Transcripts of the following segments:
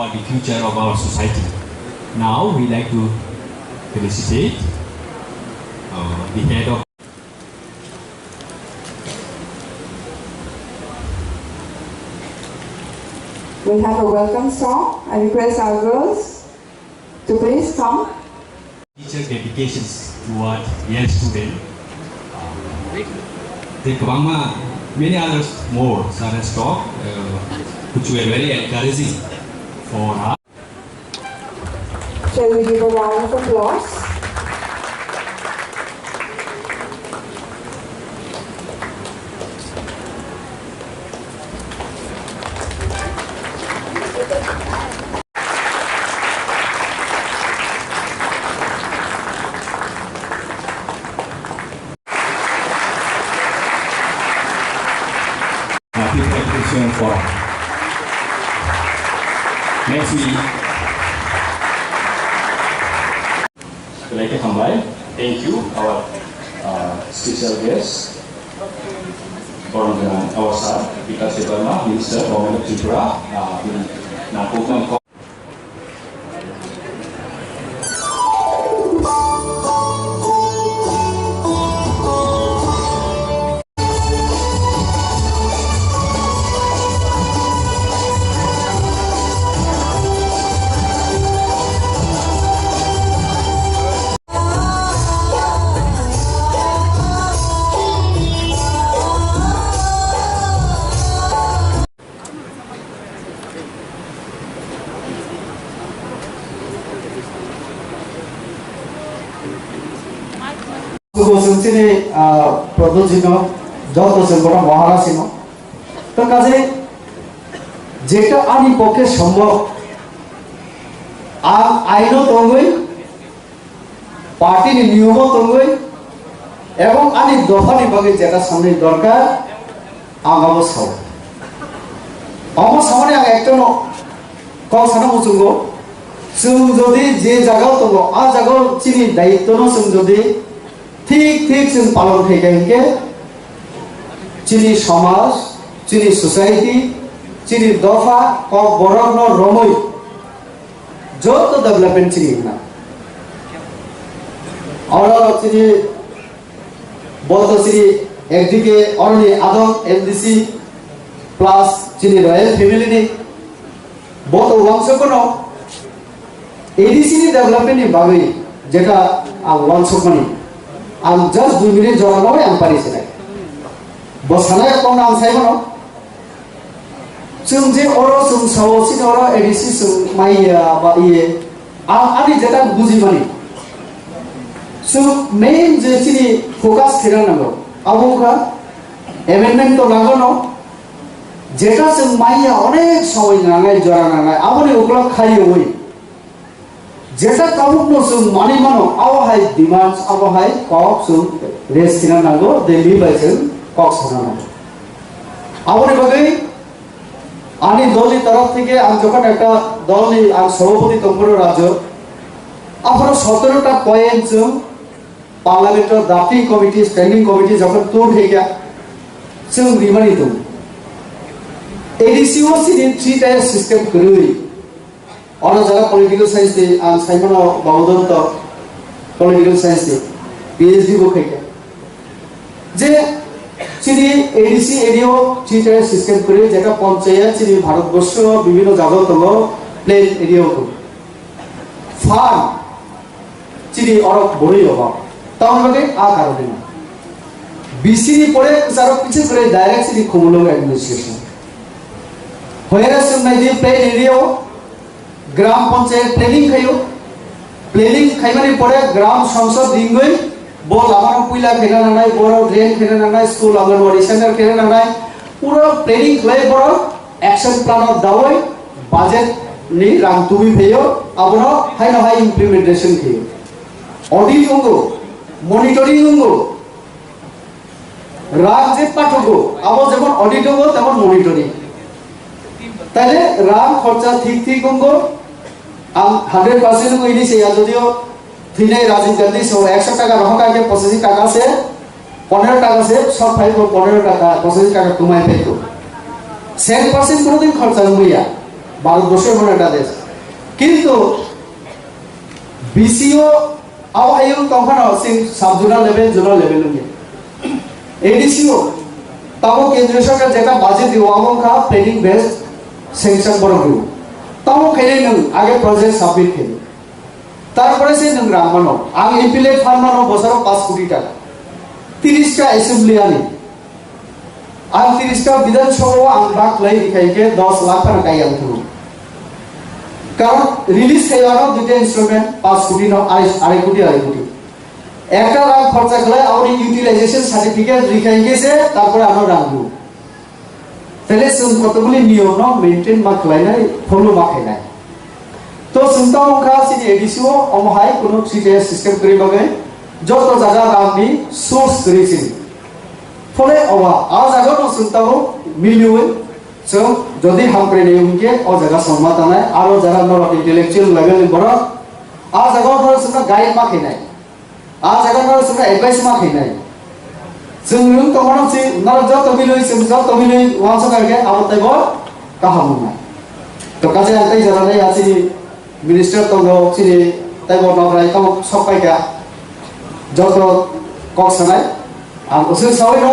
toward the future of our society. Now we like to felicitate the head of We have a welcome song. I request our girls to please come. Teacher dedications toward young students. Then Kabangma, many others more are stock, which were very encouraging for us. Shall we give a round of applause? Preparation for next week. I'd like to come by. Thank you, our special guest from our side, Vikas Devarma, Minister of Tripura, in Napoleon. जोंनि प्रदूषिनो যত সংগঠন মহারাসিন তো কাজে যেটা আনি পক্ষে সম্ভব আইনও তঙ্গই পার্টির নিয়মও তঙ্গই এবং আনি দফানি ভাগে যেটা সামনে দরকার আগামো সাও আমার সামনে একটা কম সানা মুচুঙ্গ जों যদি যে জায়গাও তঙ্গ আ জায়গাও চিনি দায়িত্বনো जों যদি ঠিক जों পালন খাইকে চিনি সমাজ চিনি সোসাইটি চিনি দফা কক বরণ রমই যত ডেভেলপমেন্ট চিনি না আমরা চিনি বলতো চিনি একদিকে অরনি আদম এমডিসি প্লাস চিনি রয়্যাল ফ্যামিলি নি বলতো বংশ কোনো এডিসি ডেভেলপমেন্ট বাকি যেটা বংশ কোনি I'm just 2 minutes জড়ানো আমি পারিছি না বসানায় কোন নাম সাইবনো जों जे अरो जों सावसि अरो एडिसि जों माइया बा इये आनि जेटा बुजि मानि जों मेन जे चिनि फोकास खेरा नांगौ आबोगा एमेन्डमेन्ट तो नांगौ न जेटा जों माइया अनेक समय नांगाय जरा नांगाय आबोनि ओकला खायो ओइ जेटा कामुकनो जों मानि मानो आवहाय डिमान्ड्स आवहाय कक जों रेस खेरा नांगौ दिल्ली बायजों कक सना नांगौ आबोनि बागै आनी दलनि तरफ থেকে আমি যখন একটা দলনি আর সভাপতি তম্বর রাজ্য আপনারা 17টা পয়েন্ট जों পার্লামেন্টের ড্রাফটিং কমিটি স্ট্যান্ডিং কমিটি যখন তোর হয়ে গিয়া जों রিমানি দম এডিসিও সিন 3 টায়ার সিস্টেম করি और যারা পলিটিক্যাল সায়েন্স দে আর সাইমন বাউদন্ত পলিটিক্যাল সায়েন্স দে পিএইচডি বখাইকা যে চিনি এডিসি এরিও চিটার সিস্টেম করে যেটা পঞ্চায়েত চিনি ভারতবর্ষ বিভিন্ন জায়গা তঙ্গ প্লেন এরিয়া তো ফার্ম চিনি অরক বড়ই অভাব তাও আমাকে আ কারণে না বিসিনি পরে যারা পিছে করে ডাইরেক্ট চিনি কমুলক অ্যাডমিনিস্ট্রেশন হয়ে গেছে না যে প্লেন এরিয়াও গ্রাম পঞ্চায়েত প্লেনিং খাইমানি পরে গ্রাম সংসদ দিঙ্গই বল আমার পুইলা খেলা নাই বড় ড্রেন খেলা নাই স্কুল অঙ্গনওয়াড়ি সেন্টার খেলা নাই পুরো প্ল্যানিং লয় বড় অ্যাকশন প্ল্যান দাওই বাজেট নি রাং তুবি ফেयो আবনো হাই না হাই ইমপ্লিমেন্টেশন ফেयो অডিট হঙ্গো মনিটরিং হঙ্গো রাগ যে পাঠকো আবো যেমন অডিট হঙ্গো তেমন মনিটরিং তাহলে রাং খরচা ঠিক হঙ্গো আম 100% কইনি সেই যদিও থিনাই রাজীব গান্ধী 100 টাকা রহকা के 85 টাকা से 15 টাকা से सब फाइल को 15 টাকা 85 টাকা कमाई फेको 100% কোনদিন খরচা হইয়া ভারতবর্ষের মতো একটা দেশ, কিন্তু বিসিও আইউ তখন সাব জোনাল লেভেল এডিসিও তাও কেন্দ্রীয় সরকার যেটা বাজেট দিব আমখা প্ল্যানিং বেস সেকশন বড় দিব তাও খেলে নং আগে প্রজেক্ট সাবমিট খেলে তারপরে সে নং রামানো আং এপিলেট ফান্ড মানো বছর 5 কোটি টাকা 30টা অ্যাসেম্বলি আনি আং 30টা বিধানসভা আং বাক লাই দিখাইকে 10 লাখ টাকা গাই আং থুরু কারণ রিলিজ খাইবানো দুইটা ইনস্ট্রুমেন্ট 5 কোটি ন 2.5 কোটি একটা রাং খরচা গলে আর ইউটিলাইজেশন সার্টিফিকেট লিখাই গেছে তারপরে আমরা রাখবো তাহলে जों কতগুলি নিয়ম ন মেইনটেইন মা খাইনাই ফলো মা খাইনাই তো চিন্তা মুখা সিনি এডিসিও অমহাই কোনো সিটিএস সিস্টেম করিবাগে যত জায়গা রাংনি সোর্স করেছিল ফলে অবা আ জায়গা ন চিন্তাও মিলিওই जों যদি হামপ্রে নেউকে অ জায়গা সম্মাতানাই আর যারা নর ইন্টেলেকচুয়াল লেভেল বড় আ জায়গা ধর চিন্তা গাইড মা খাইনাই आ जगह पर सुना एडवाइस मा खैनाय जों नों तमनो सि नर ज तमिलै जों ज तमिलै वांस करके आव तैबो काहामुना तो काजे आंताय जरानै आसि मिनिस्टार तंगो सिनि तैबो नराय तम सपायगा जत कक सनाय आं उसि सावै न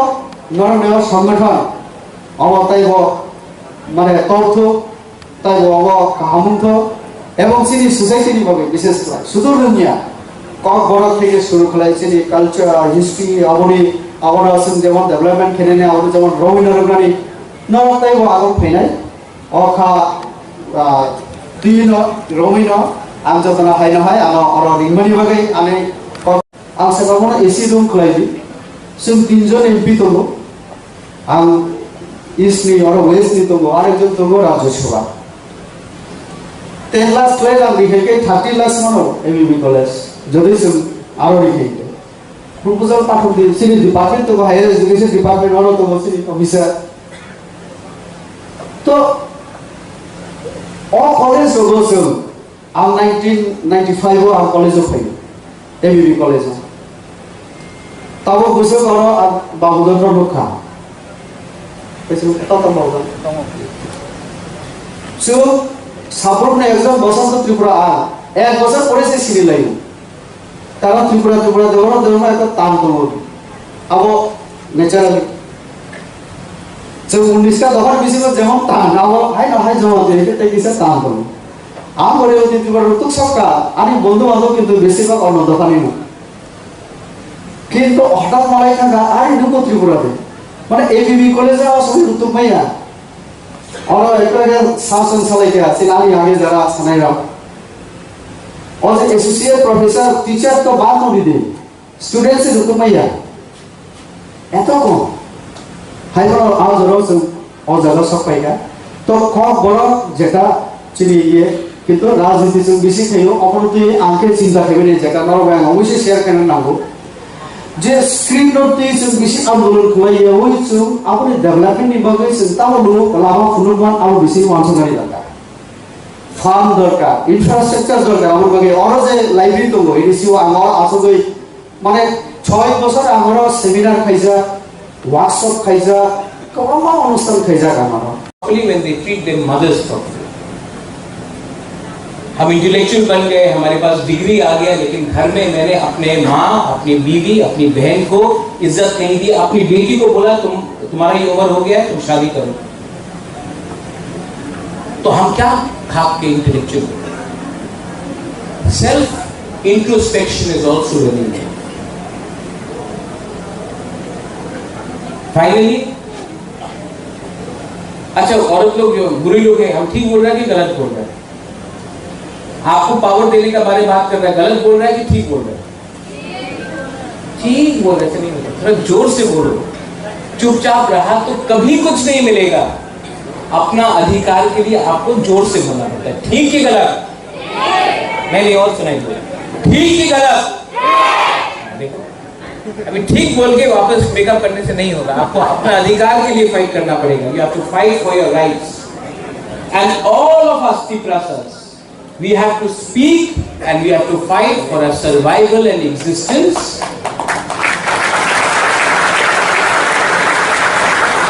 नर नेव संगठन आव तैबो माने तर्थ तैबो आव काहामुंथ एवं सिनि सोसाइटिनि बागै विशेष सुदूर दुनिया কক বড় থেকে শুরু করাইছে নি কালচার হিস্ট্রি আবনি আবরা আসুন যেমন ডেভেলপমেন্ট খেলেনে আবরা যেমন রবীন্দ্রনাথ নরতাই আগম ফেনাই অখা তিন রবীন্দ্র আম যতনা হাই নহাই আনো অর রিংমানি বাগै আনে আম সেবামন এসি রুম খলাইবি जों তিনজন এমপি দङ আম ইস্টনি অর ওয়েস্টনি দङ আরেকজন দङ রাজ্যসভা 10 লাখ 12 লাখ লিখে 30 লাখ মানো এমবি কলেজ যদি जों আরো লিখে প্রপোজাল পাঠান দিই সিনি ডিপার্টমেন্ট তো হায়ার এডুকেশন ডিপার্টমেন্ট অর তো সিনি অফিসার তো অ কলেজ হলো जों আম 1995 ও আম কলেজ ফাই এমবি কলেজ তাও গোসো করো বাবুদন রক্ষা এসে তত বাবুদন সো সাপোর্ট একজন বসন্ত ত্রিপুরা এক বছর পরে সে সিরি লাইন কারণ ত্রিপুরা দেওয়া একটা টান দমো আবো ন্যাচারালি जों 19টা দফার বেশি যেমন টান আবো হাই না হাই জমা দিয়ে তাই কিছু টান দমো আম করে ত্রিপুরা রুতুক সরকার আমি বন্ধু বান্ধব কিন্তু বেশিরভাগ অন্য দোকানে না কিন্তু হঠাৎ মালাই থাকা আর ঢুকো ত্রিপুরাতে মানে এবিবি কলেজে আসলে রুতুক ভাইয়া और एक शासन सलाइके सिनानी आगे जरा सनाइराम और एसोसिएट प्रोफेसर टीचर तो बात नहीं दे स्टूडेंट से रुक मैया एतो को हाय बरो आ जरो और जगह सब पाइगा तो ख बरो जेटा चिनी ये किंतु राजनीति से बेसी खयो अपनति आंके चिंता खेबे जेटा नरो बाय अवश्य शेयर करन नांगो जे स्क्रीन नोट जों बेसी आन्दोलन खुलायो ओइ जों आबो डेभलपमेन्ट नि बागै चिन्ताबो नु लामा खुनुमान आबो बेसी वानसगारि दरकार फार्म दरकार इनफ्रास्ट्राक्चार दरकार आबो बागै और जे लाइब्रेरी दङ एडिसिओ आंगर आसगै माने 6 বছর आंगर सेमिनार खाइजा वर्कशॉप खाइजा गोबां अनुष्ठान खाइजा गामारो only when they treat their mothers properly हम इंटेलेक्चुअल बन गए हमारे पास डिग्री आ गया लेकिन घर में मैंने अपने माँ अपनी बीवी अपनी बहन को इज्जत नहीं दी अपनी बेटी को बोला तुम्हारा ये उम्र हो गया तुम शादी करो तो हम क्या खाप के intellectual self introspection is also very important finally अच्छा औरत लोग जो बुरे लोग हैं हम ठीक बोल रहे हैं कि गलत बोल रहे हैं आपको पावर देने का बारे में बात कर रहा है गलत बोल रहा है कि ठीक बोल रहा है ठीक बोल रहे थे नहीं थोड़ा जोर से बोलो चुपचाप रहा तो कभी कुछ नहीं मिलेगा अपना अधिकार के लिए आपको जोर से बोलना पड़ता है ठीक की गलत मैंने और सुनाई बोला ठीक की गलत देखो अभी ठीक बोल के वापस मेकअप करने से नहीं होगा आपको अपना अधिकार के लिए फाइट करना पड़ेगा you have to fight for your rights and all of us टिप्रासर्स we have to speak and we have to fight for our survival and existence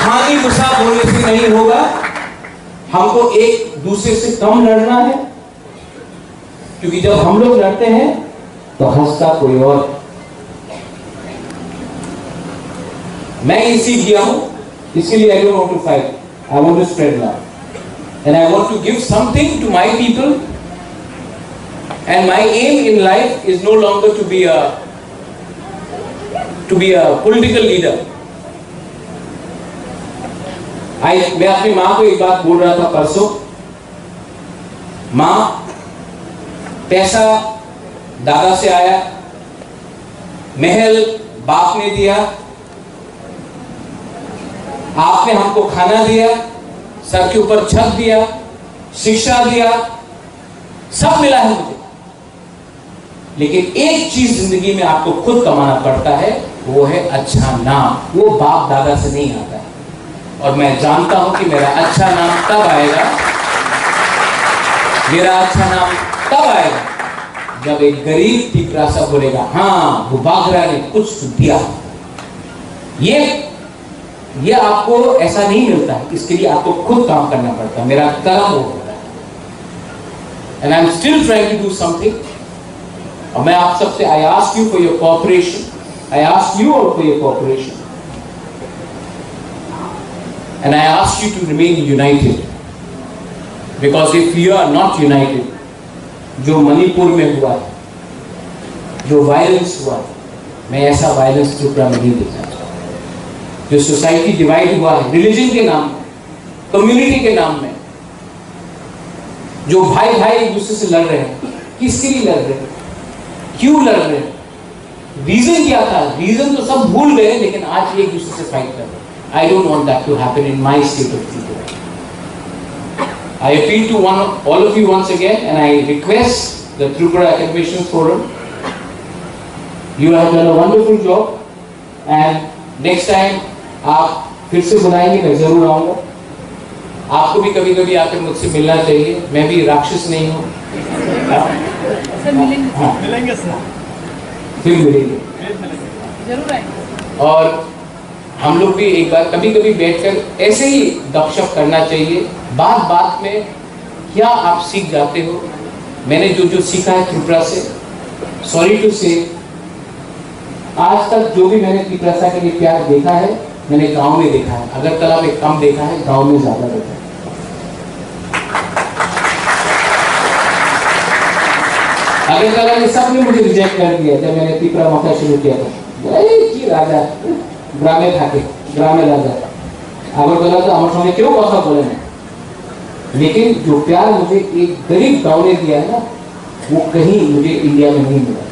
खाली गुस्सा बोलने से नहीं होगा हमको एक दूसरे से कम लड़ना है, क्योंकि जब हम लोग लड़ते हैं तो हंसता कोई और। मैं ये सीख गया हूं, इसलिए I don't want to fight, I want to spread love and I want to give something to my people and my aim in life is no longer to be a political leader. मैं अपनी माँ को एक बात बोल रहा था परसों, माँ पैसा दादा से आया, महल बाप ने दिया, आपने हमको खाना दिया, सर के ऊपर छत दिया, शिक्षा दिया, सब मिला है मुझे, लेकिन एक चीज जिंदगी में आपको खुद कमाना पड़ता है, वो है अच्छा नाम। वो बाप दादा से नहीं आता है। और मैं जानता हूं कि मेरा अच्छा नाम तब आएगा, मेरा अच्छा नाम तब आएगा जब एक गरीब टिकरा सा बोलेगा, हाँ वो बागरा ने कुछ दिया। ये आपको ऐसा नहीं मिलता है, इसके लिए आपको खुद काम करना पड़ता है। मेरा कर्म वो होता है, and I am still trying to do something. और मैं आप सबसे I ask you for your cooperation, I ask you all for your cooperation, and I ask you to remain united, because if you are not united, जो मणिपुर में हुआ, जो violence हुआ, मैं ऐसा वायलेंस त्रिपुरा में नहीं देखना चाहता। जो सोसाइटी डिवाइड हुआ है रिलीजन के नाम में, कम्युनिटी के नाम में, जो भाई भाई एक दूसरे से लड़ रहे हैं, किसके लिए लड़ रहे हैं, क्यों लड़ रहे हैं, रीजन क्या था? रीजन तो सब भूल गए, लेकिन आज एक दूसरे से फाइट कर रहे हैं। I don't want that to happen in my state of Tripura. I appeal to all of you once again, and I request the Tripura Academicians Forum. You have done a wonderful job, and next time आप फिर से बुलाएंगे, मैं जरूर आऊंगा। आपको भी कभी कभी आकर मुझसे मिलना चाहिए, मैं भी राक्षस नहीं हूँ। मिलेंगे सर, फिर मिलेंगे, जरूर आएंगे। और हम लोग भी एक बार कभी कभी बैठकर ऐसे ही गपशप करना चाहिए। बात बात में क्या आप सीख जाते हो। मैंने जो सीखा है त्रिपुरा से, सॉरी टू से, आज तक जो भी मैंने त्रिपुरा के लिए प्यार देखा है, मैंने गांव में देखा है। अगरतला में कम देखा है, गांव में ज्यादा देखा है। अगरतला में सबने मुझे रिजेक्ट कर दिया जब मैंने त्रिपुरा मक्का शुरू किया था। की राजा ग्रामे থাকে, ग्रामे राजा। अगरतला तो हमारे सामने क्यों कथा बोले ना, लेकिन जो प्यार मुझे एक गरीब गांव ने दिया है ना, वो कहीं मुझे इंडिया में नहीं मिला।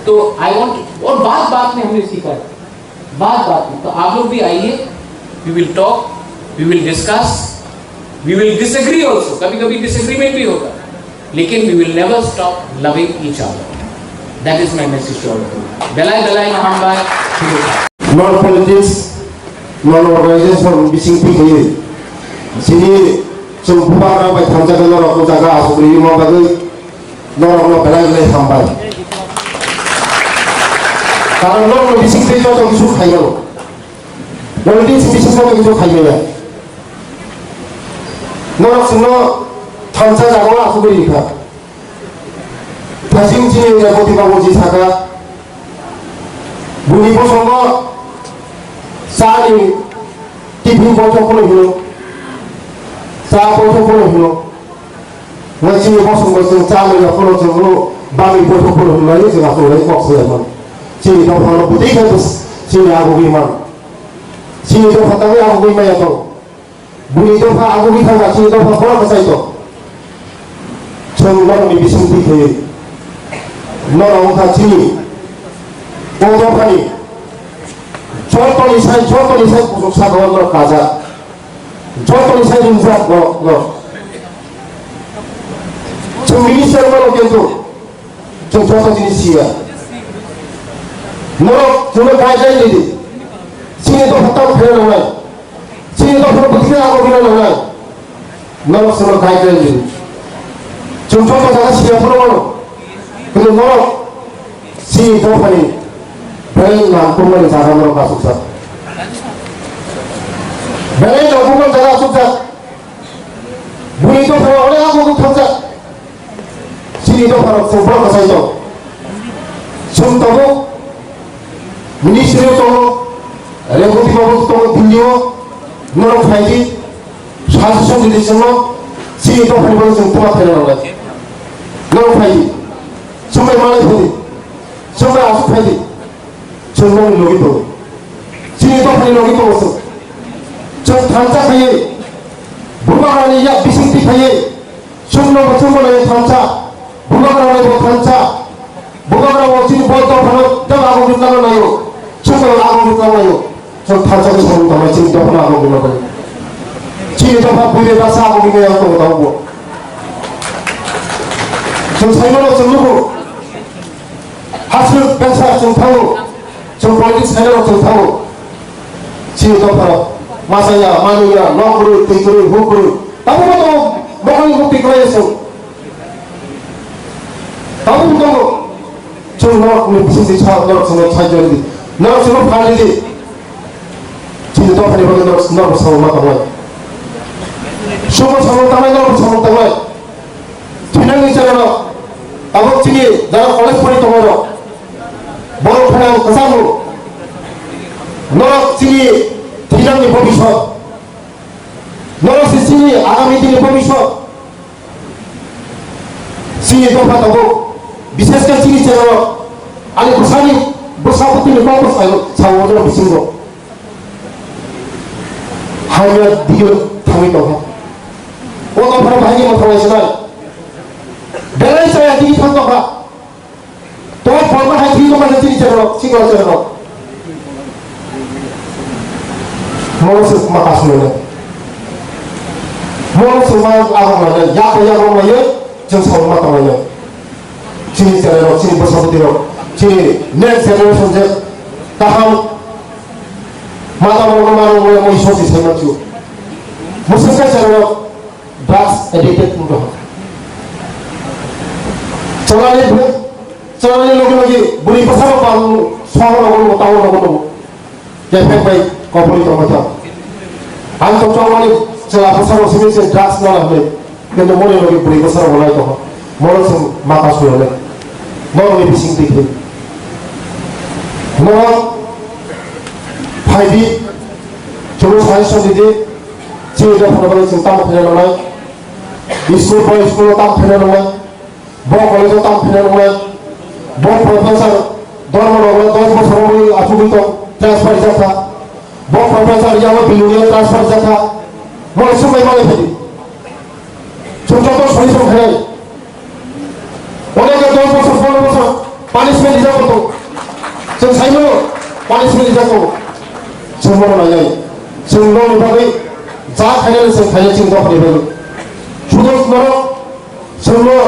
तो आई वांट, और बात बात में हमने सीखा है, बात बात में। तो आप लोग भी आइए, we will talk, we will discuss, we will disagree also, कभी कभी डिसएग्रीमेंट भी होगा, लेकिन we will never stop loving each other. That is my message to all of you. बेलाय बेलाय महामबाय non politics non organization bising phi sini chung buba ra bai tham jaga no ro jaga asuri mo bagai no ro belai belai sambai karon no bising phi to kisu khai galo politics bising to kisu khai galo no suno tham jaga asuri kha thasing chini ya boti ba boji saka buni bo songo सारी tiffin बथलखौनो होनो सा बथलखौनो होनो मोनसे बसंबो जों चा लोंनायखौनो जों बाङि बथलखौनो होननानै जों आखौलाय बक्सयामोन जोंनि दंफांआव बुदैखौ जोंनि आगुबैमान जोंनि दंफांआव आगुबैमाया दं बुनि दंफां आगुबै थांगा जोंनि दंफांखौ मोसाय दं जों नरनि बिसिं फैथयो नराव खाथिनि बंदफानि 저토리사이 구속사고로 가자. 저토리사이 인사 저 미니스터로 견도 저 저토리시야. 너 저거 가자이디. 신에도 했다고 표현하나. 신에도 그렇게 어떻게 하고 표현하나. 너 서로 가자이디. 좀 저토사가 시야 풀어보는. 근데 너 신도 하니 Bagaimana mampu cara mereka sukses? Bagaimana mampu cara sukses? 문이 또 바로 어려 하고 그 탐자 신이도 바로 성불 가사이도 정도고 미니스트리 또 레고디 바보 또 빌리오 너로 파이지 사수선 일이스로 신이도 바로 좀 도와드리는 거야 너로 파이지 정말 많이 파이지 정말 아주 파이지 정말 여기도 신이도 파이 여기도 없어 저 단짝하에 무마가라니 야 미싱티카에 정말 정말의 단짝 무마가라니 단짝 무마가라고 지금 뭐또 바로 떠나고 있다나요 정말 나고 있다나요 저 단짝이 서로 담아 지금 또 나고 있는 지금 또 바쁘게 사고 있는 또 나오고 저 살면서 누구 하스 벤사 좀 타고 저 멀리 살면서 좀 타고 지금 또 바로 마사야, 마누야, 너구를, 띠구를, 후구를 나보고도 먹는 거 띠구라했어 나보고도 정말 무슨 데 차, 너를 정말 차이저리지 너를 정말 팔리지 진짜 또 팔리거든 너를 사고 막아봐 수고 사고 따라 너를 사고 따라 뒤는 있잖아 아버지니 나랑 콜레스테롤이 동하러 뭐를 팔아야 그 사람으로 너랑 지니 대장님 법이셔 너는 스승이 아가미들이 법이셔 승이 똑같다고 미세스가 지니처럼 아니 그 사람이 뭐 사부팀이 꺾고 사고를 미친 거 하면 니가 당했다고 해 어떤 바로 당하기만 당하시나 내가 있어야 니가 당하고 가 또 벌만 한 뒤도만 지니처럼 친구처럼 모르스 막았으면 모르스 막아가면 야고야고면 정상으로 막아가면 진짜로 진 버서부터 진 넥세로 선제 다음 마다모로 뭐 이소지 생각주 무슨 까지로 drugs addicted 거 저날에 여기 물이 버서로 방 소화하고 따오고 예팽바이 거부리 동마타 안쪽 정원이 저 앞에 사로 스미스 드락스 나라네 근데 모레 여기 불이 그 사람 올라있고 모레서 막아서요 너는 비싱들이 너 파이비 저로 사이선들이 지혜자 보내버리 지금 땀 패려는 거야 이스쿨 보이 스쿨로 땀 패려는 거야 뭐 걸려서 땀 패려는 거야 뭐 프로페서 너는 너 서로 아프고 있고 transfer जाता वो प्रोफेसर या वो बिलियन ट्रांसफर जाता वो इसमें माने थे छोटा तो सोई सो है उन्हें का 2 बছর पनिशमेंट दिया को तो जों साइनो पनिशमेंट दिया को जों मोर नाय जों नो निबागै जा खायनो जों खायनो जों दा फैबाय सुदो मरो जों नो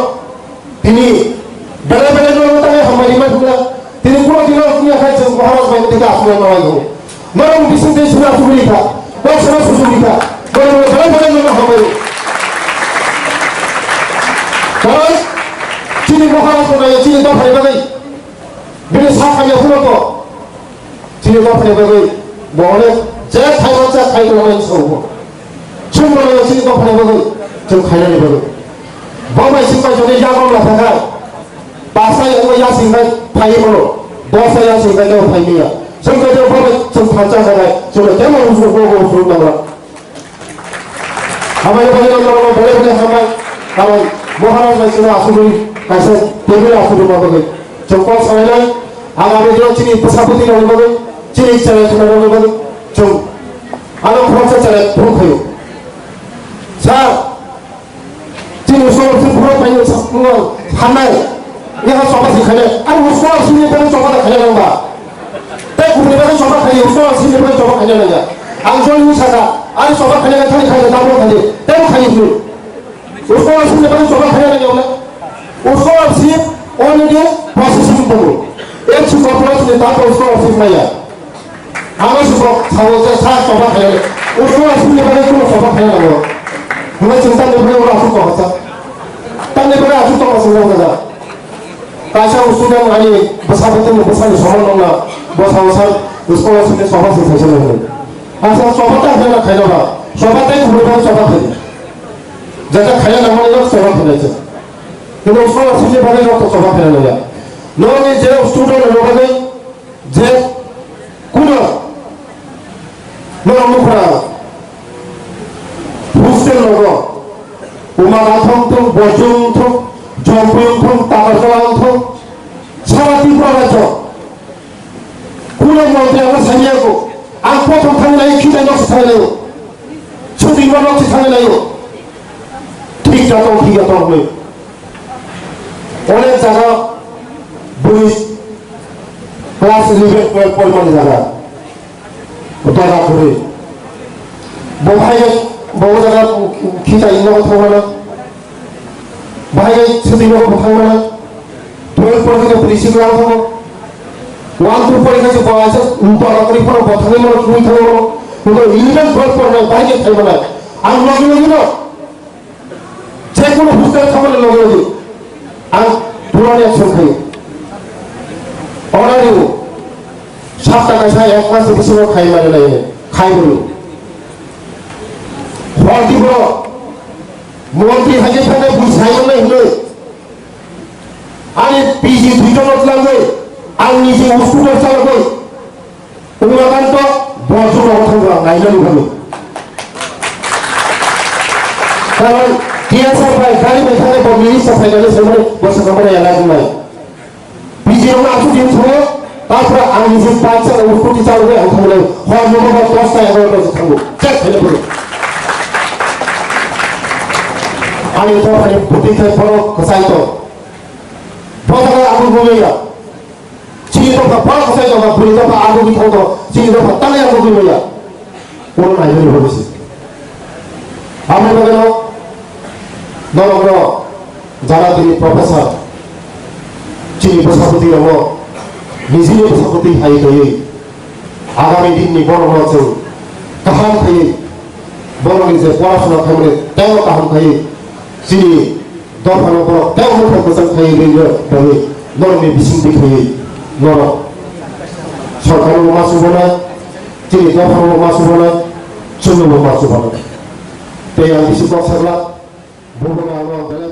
दिनि बेले बेले नो ताय हमारी मा बुला दिनि को दिनो कुया खाय जों महाराज भाई दिका आसुना नायगौ मरो बिसिं दे सुना सुबिथा वो सुना सुबिथा मरो बेले बेले नो हमारी कारण 지니 महाराज 지니 다 फैबाय बिनि साखाया हुनोको 지니 다 फैबाय 뭐네 제 타이머자 타이거는 서고 충분히 지니 다 फैबाय 좀 खायनानै बाय बाबाय सिंबाय जने यागौ लाथाखा बासाय एबा यासिंबाय फायिमोनो दसा यासिंबाय नो फायमिया जोंखौ जों बाबाय जों थांजा जाबाय जों केमन उसुखौ उसुनांला हाबाय बायनो नो बेले बेले हाबाय हाबाय महाराज भाई आसुरी कैसे टेबल आसुरी बाबा जोंको सायनाय आगामी दिनाव चिनि प्रसापति नङाबो चिनि चले नङाबो जों आरो खरसा चले दंखायो सार चिनि सल'सो फुरा फायनो साफुङो हानाय नेहा सबासि खाने आरो उसको सिनिफ्राय सबादा खाने नङा दा गुबुननिफ्राय सबादा खायो उसको सिनिफ्राय सबादा खाने नङा आं जयनि सागा आरो सबादा खाने खायो दाबो खायो दा खायो उसको असली बात सोचा खाया नहीं होगा उसको असली ऑलरेडी प्रोसेसिंग करो एक सुपर प्लस ने ताकि उसको असली नहीं है हमें सुपर सावो से साथ सोचा खाया उसको असली बात को सोचा खाया नहीं होगा हमें चिंता नहीं करनी और आंसू तो हंसा तब नहीं पड़ा आंसू तो हंसने होगा कैसा उसको जब आनी बसाते में बसाने सोचा नहीं बसाओ सर उसको असली सोचा से फैसला नहीं ऐसा सोचा खाया खाया होगा सोचा तो एक बुरा सोचा खाया যেটা খাইয়া নামানি লোক সভা ফেলেছে কিন্তু ওসমান আসিফের ভাবে রক্ত সভা ফেলে নেওয়া নয় যে স্টুডেন্ট লোকে যে কোন মুখরা হোস্টেল লোক উমানাথ বর্জন্ত জম্পয়ন্ত তামাশান্ত সারা ত্রিপুরা রাজ্য কোন মন্ত্রী আমরা সাইয়াকো আজ প্রথম থানে নাই খিদাই নষ্ট থানে নাই ছুটি নষ্ট থানে নাই ঠিক যাতো ঠিক যাতো হবে অনেক জায়গা বই ক্লাস 11 12 পরিমাণে জায়গা দরকার করে বহাই বহু জায়গা খিদাই নষ্ট থাকবে না বাইরে ছুটি নষ্ট থাকবে না 12 পর্যন্ত পুলিশি ক্লাস হবে 1 2 পরীক্ষা পাওয়া আছে দরকার করে কোনো কথা নেই মনে তুমি থাকবে কিন্তু 11 12 পড়লে বাইরে থাকবে না আর লগে লগে না যে কোনো হোস্টেল থাকলে লগে লগে আর পুরানি অ্যাকশন খাই অনারিও 7 টাকা খাই 1 মাসে বেশি খাই মানে নাই খাই বলো ফল দিব মন্ত্রী হাজে থাকে বুঝাই না হলো আরে পিজি দুইজনত লাগবে আর নিজে স্কুটার চালাবে উমাকান্ত বর্জন অথবা নাইলানি ভাবে কারণ টিএসআর ভাই গাড়ি মেখানে মিনিস্টার ফাইনালে সেখানে বসে কামড়ে এলাকা নাই পিজি আমরা আসু দিন থাকবো তারপরে আমি নিজে 5 টাকা কোটি চালাবে আমি থাকবো হয় মনে হয় 10 টা 11 টা থাকবো চেক ফেলে পড়ো আমি তো মানে ভর্তি থেকে বড় খসাই তো প্রথমে আগুন ঘুমিয়ে চিনি তো বড় খসাই তো ভুলি তো আগুন বিঠাও তো চিনি তো তাহলে আগুন ঘুমিয়ে কোন নাই হয়ে বলেছে আমি বলেন নরগ্র যারা তিনি প্রফেসর চিনি প্রজাপতি হব নিজেই প্রজাপতি খাই খাই আগামী দিননি বড় বড় আছে কাহান খাই বড় নিজে পড়াশোনা খাইলে তেও কাহান খাই চিনি দফানো বড় তেও মুখে প্রচার খাই রইল তবে নরমে বিশিংটি খাই নর সরকারের মাছ হব না চিনি দফানো মাছ হব না শূন্য মাছ হব না তাই আমি বেশি কথা বলা ভূগোল আমার বেলা